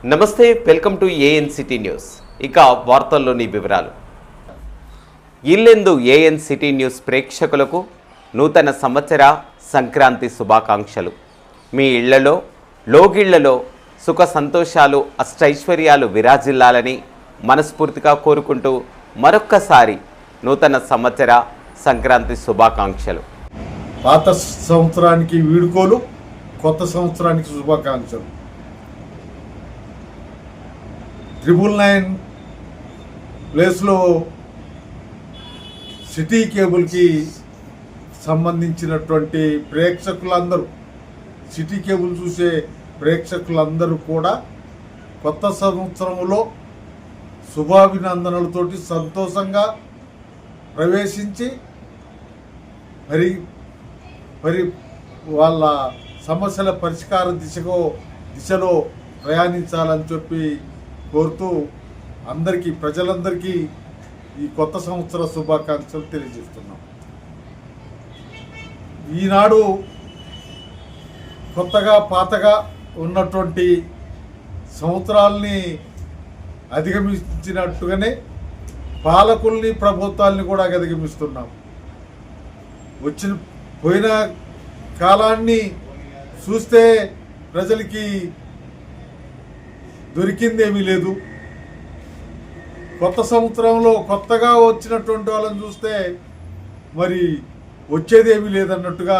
నమస్తే, welcome to ANCT news. ఇక వార్తల్లోని వివరాలు. ఇల్లెందు ఏఎన్సిటీ న్యూస్ ప్రేక్షకులకు నూతన సంవత్సర సంక్రాంతి శుభాకాంక్షలు. మీ ఇళ్లలో, లోగిళ్లలో సుఖ సంతోషాలు, అష్టైశ్వర్యాలు విరాజిల్లాలని మనస్ఫూర్తిగా కోరుకుంటూ మరొక్కసారి నూతన సంవత్సర సంక్రాంతి శుభాకాంక్షలు. పాత సంవత్సరానికి వీడుకోలు, కొత్త సంవత్సరానికి శుభాకాంక్షలు. 999 ప్లేస్లో సిటీ కేబుల్కి సంబంధించినటువంటి ప్రేక్షకులందరూ, సిటీ కేబుల్ చూసే ప్రేక్షకులందరూ కూడా కొత్త సంవత్సరంలో శుభాభినందనలతోటి సంతోషంగా ప్రవేశించి మరి వాళ్ళ సమస్యల పరిష్కార దిశలో ప్రయాణించాలని చెప్పి కోరుతూ అందరికీ, ప్రజలందరికీ ఈ కొత్త సంవత్సర శుభాకాంక్షలు తెలియజేస్తున్నాం. ఈనాడు కొత్తగా పాతగా ఉన్నటువంటి సంవత్సరాల్ని అధిగమించినట్టుగానే పాలకుల్ని, ప్రభుత్వాల్ని కూడా అధిగమిస్తున్నాం. పోయిన కాలాన్ని చూస్తే ప్రజలకి దొరికిందేమీ లేదు. కొత్త సంవత్సరంలో కొత్తగా వచ్చినటువంటి వాళ్ళని చూస్తే మరి వచ్చేదేమీ లేదన్నట్టుగా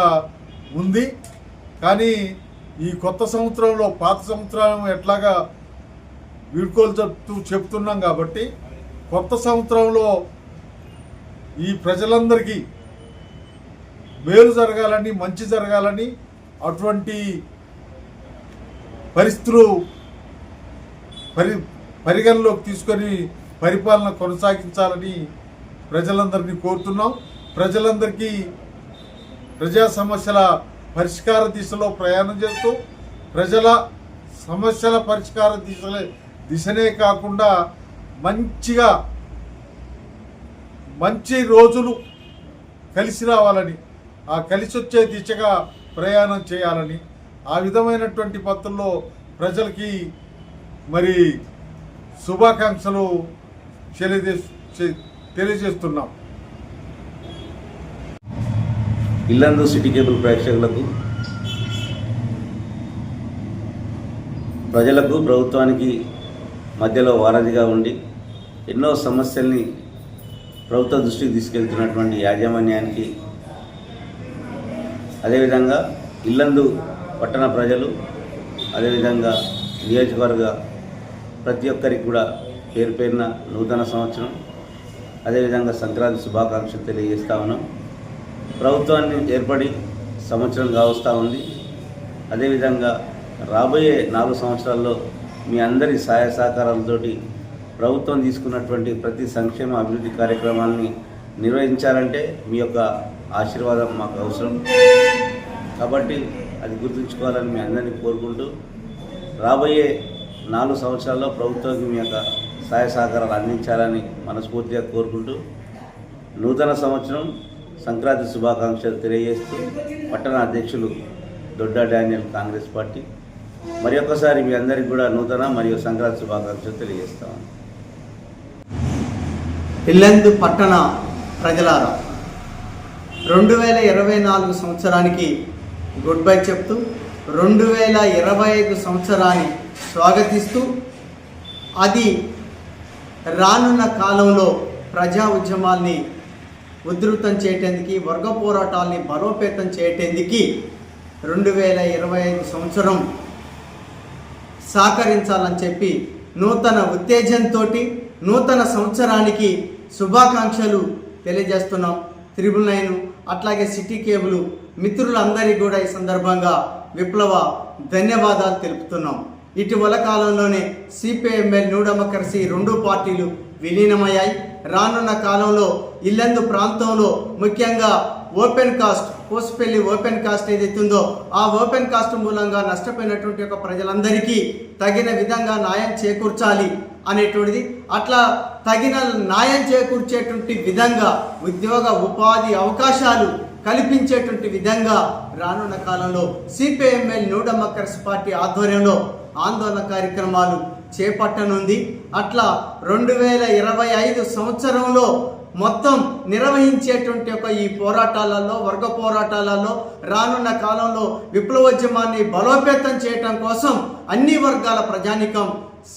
ఉంది. కానీ ఈ కొత్త సంవత్సరంలో పాత సంవత్సరం ఎట్లాగా వీడ్కోలు చెప్తున్నాం కాబట్టి కొత్త సంవత్సరంలో ఈ ప్రజలందరికీ మేలు జరగాలని, మంచి జరగాలని, అటువంటి పరిస్థితులు పరిగణలోకి తీసుకొని పరిపాలన కొనసాగించాలని ప్రజలందరినీ కోరుతున్నాం. ప్రజలందరికీ ప్రజా సమస్యల పరిష్కార దిశలో ప్రయాణం చేస్తూ ప్రజల సమస్యల పరిష్కార దిశనే కాకుండా మంచి రోజులు కలిసి రావాలని, ఆ కలిసి వచ్చే దిశగా ప్రయాణం చేయాలని, ఆ విధమైనటువంటి పద్ధతుల్లో ప్రజలకి మరి శుభాకాంక్షలు తెలియజేస్తున్నాం. ఇల్లందు సిటీ కేబుల్ ప్రేక్షకులకు, ప్రజలకు, ప్రభుత్వానికి మధ్యలో వారధిగా ఉండి ఎన్నో సమస్యల్ని ప్రభుత్వ దృష్టికి తీసుకెళ్తున్నటువంటి యాజమాన్యానికి, అదేవిధంగా ఇల్లందు పట్టణ ప్రజలు, అదేవిధంగా నియోజకవర్గ ప్రతి ఒక్కరికి కూడా పేరు పేరున నూతన సంవత్సరం, అదేవిధంగా సంక్రాంతి శుభాకాంక్షలు తెలియజేస్తా ఉన్నాం. ప్రభుత్వాన్ని ఏర్పడి సంవత్సరం కావస్తూ ఉంది. అదేవిధంగా రాబోయే 4 సంవత్సరాల్లో మీ అందరి సహాయ సహకారాలతోటి ప్రభుత్వం తీసుకున్నటువంటి ప్రతి సంక్షేమ అభివృద్ధి కార్యక్రమాలని నిర్వహించాలంటే మీ యొక్క ఆశీర్వాదం మాకు అవసరం. కాబట్టి అది గుర్తుంచుకోవాలని మీ అందరినీ కోరుకుంటూ రాబోయే 4 సంవత్సరాల్లో ప్రభుత్వానికి మీ యొక్క సహాయ సహకారాలు అందించాలని మనస్ఫూర్తిగా కోరుకుంటూ నూతన సంవత్సరం సంక్రాంతి శుభాకాంక్షలు తెలియజేస్తూ పట్టణ అధ్యక్షులు దొడ్డా డానియల్, కాంగ్రెస్ పార్టీ. మరి ఒక్కసారి మీ అందరికీ కూడా నూతన మరియు సంక్రాంతి శుభాకాంక్షలు తెలియజేస్తామని. ఇల్లందు పట్టణ ప్రజలారా, 2024 సంవత్సరానికి గుడ్ బై చెప్తూ 2025 సంవత్సరాన్ని స్వాగతిస్తూ అది రానున్న కాలంలో ప్రజా ఉద్యమాల్ని ఉధృతం చేయటానికి, వర్గ పోరాటాల్ని బలోపేతం చేయటానికి 2025 సంవత్సరం సహకరించాలని చెప్పి నూతన ఉత్తేజంతో నూతన సంవత్సరానికి శుభాకాంక్షలు తెలియజేస్తున్నాం. 999 అట్లాగే సిటీ కేబుల్ మిత్రులందరికీ కూడా ఈ సందర్భంగా విప్లవ ధన్యవాదాలు తెలుపుతున్నాం. ఇటీవల కాలంలోనే సిపిఎంఎల్, న్యూ డెమోక్రసీ 2 పార్టీలు విలీనమయ్యాయి. రానున్న కాలంలో ఇల్లందు ప్రాంతంలో ముఖ్యంగా ఓపెన్ కాస్ట్ పోస్పల్లి ఓపెన్ కాస్ట్ ఏదైతే ఉందో ఆ ఓపెన్ కాస్ట్ మూలంగా నష్టపోయినటువంటి యొక్క ప్రజలందరికీ తగిన విధంగా న్యాయం చేకూర్చాలి అనేటువంటిది, అట్లా తగిన న్యాయం చేకూర్చేటువంటి విధంగా ఉద్యోగ ఉపాధి అవకాశాలు కల్పించేటువంటి విధంగా రానున్న కాలంలో సిపిఐఎంఎల్ న్యూ డెమోక్రసీ పార్టీ ఆధ్వర్యంలో ఆందోళన కార్యక్రమాలు చేపట్టనుంది. అట్లా 2025 సంవత్సరంలో మొత్తం నిర్వహించేటువంటి ఒక ఈ పోరాటాలలో, వర్గ పోరాటాలలో రానున్న కాలంలో విప్లవోద్యమాన్ని బలోపేతం చేయటం కోసం అన్ని వర్గాల ప్రజానికం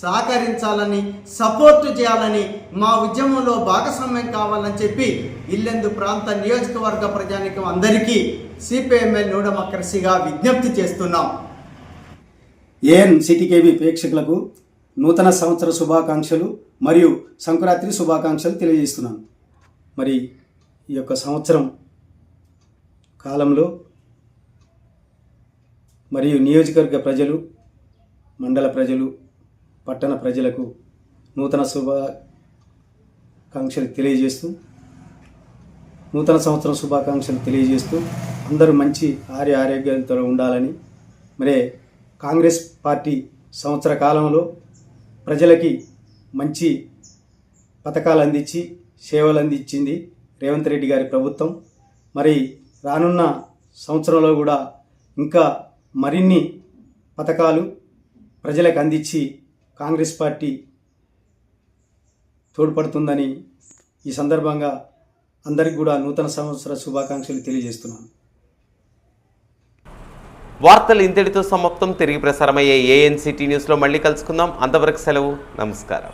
సహకరించాలని, సపోర్టు చేయాలని, మా ఉద్యమంలో భాగస్వామ్యం కావాలని చెప్పి ఇల్లెందు ప్రాంత నియోజకవర్గ ప్రజానికం అందరికీ సిపిఐఎంఎల్ న్యూ డెమోక్రసీగా విజ్ఞప్తి చేస్తున్నాం. ఏఎన్ సిటీకేబీ ప్రేక్షకులకు నూతన సంవత్సర శుభాకాంక్షలు మరియు సంక్రాంతి శుభాకాంక్షలు తెలియజేస్తున్నాను. మరి ఈ యొక్క సంవత్సరం కాలంలో మరియు నియోజకవర్గ ప్రజలు, మండల ప్రజలు, పట్టణ ప్రజలకు నూతన శుభాకాంక్షలు తెలియజేస్తూ, నూతన సంవత్సరం శుభాకాంక్షలు తెలియజేస్తూ అందరూ మంచి ఆరోగ్యాలతో ఉండాలని, మరే కాంగ్రెస్ పార్టీ సంవత్సర కాలంలో ప్రజలకి మంచి పథకాలు అందించి సేవలు అందించింది రేవంత్ రెడ్డి గారి ప్రభుత్వం. మరి రానున్న సంవత్సరంలో కూడా ఇంకా మరిన్ని పథకాలు ప్రజలకు అందించి కాంగ్రెస్ పార్టీ తోడ్పడుతుందని ఈ సందర్భంగా అందరికీ కూడా నూతన సంవత్సర శుభాకాంక్షలు తెలియజేస్తున్నాను. వార్తలు ఇంతటితో సమాప్తం. తిరిగి ప్రసారమయ్యే ఏఎన్సిటీ న్యూస్లో మళ్ళీ కలుసుకుందాం. అంతవరకు సెలవు. నమస్కారం.